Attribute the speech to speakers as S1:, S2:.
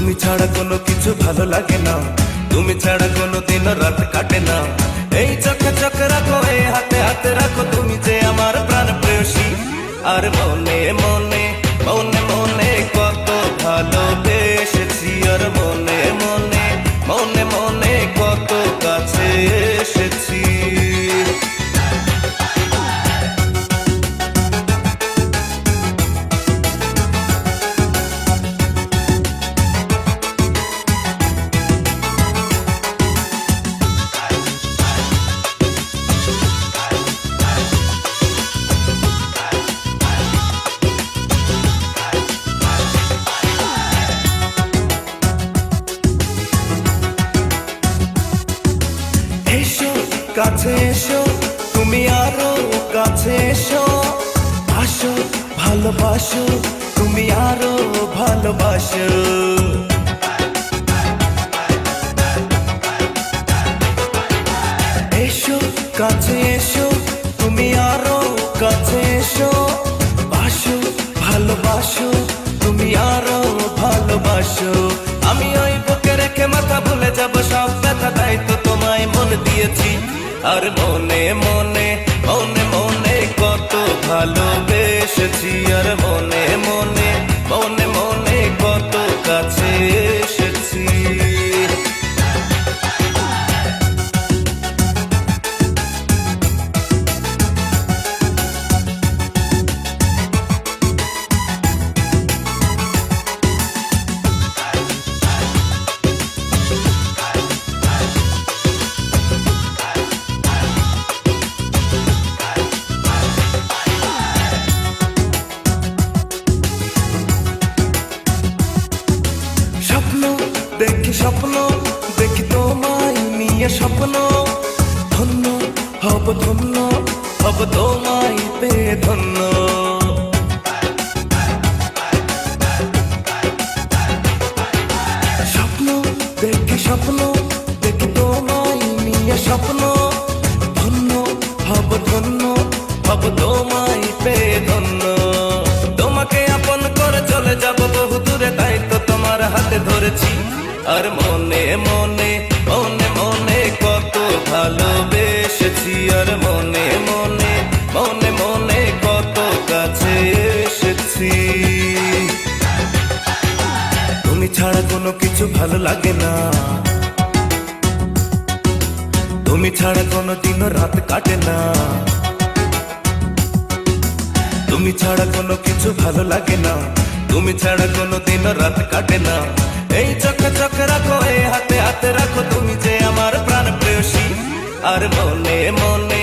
S1: তুমি ছাড়া কোনো কিছু ভালো লাগে না, তুমি ছাড়া কোনো দিন রাত কাটে না। এই চোখে চোখে রাখো, এই হাতে হাতে রাখো, তুমি যে আমার প্রাণ প্রেয়সী। আর মনে মনে মনে মনে কত ভালোবেসেছি, আর মনে মনে মনে মনে কত কাছে এসেছি। এসো কাছে এসো, তুমি আরো কাছে এসো, আসো ভালোবাসো, তুমি আরো ভালোবাসো। এসো কাছে এসো, তুমি আরো কাছে এসো, বাসো ভালোবাসো, তুমি আরো ভালোবাসো। আমি ওই বুকে রেখে মাথা ভুলে যাব সব ব্যথা, তাই তো তোমায় মন দিয়েছি। আর মনে মনে মনে মনে কত ভালোবেসেছি, আর মনে মনে মনে মনে কত কাছে এসেছি। দেখি স্বপ্ন, দেখি তোমায় নিয়ে স্বপ্ন, ধন্য হব ধন্য হব তোমায় পেয়ে ধন্য। স্বপ্ন দেখি স্বপ্ন, দেখি তোমায় নিয়ে স্বপ্ন, ধন্য হব ধন্য হব তোমায় পেয়ে ধন্য। তোমাকে আপন করে চলে যাব বহু দূরে, তাই তো তোমার হাতে ধরেছি। আর মনে মনে মনে মনে কত ভালোবেসেছি, আর মনে মনে মনে মনে কত কাছে এসেছি। তুমি ছাড়া কোনো কিছু ভালো লাগে না, তুমি ছাড়া কোনো দিন রাত কাটে না, তুমি ছাড়া কোনো কিছু ভালো লাগে না, তুমি ছাড়া কোনো দিন রাত কাটে না। এই চোখে চোখে রাখো, এই হাতে হাতে রাখো, তুমি যে আমার প্রাণ প্রেয়সী। আর মনে মনে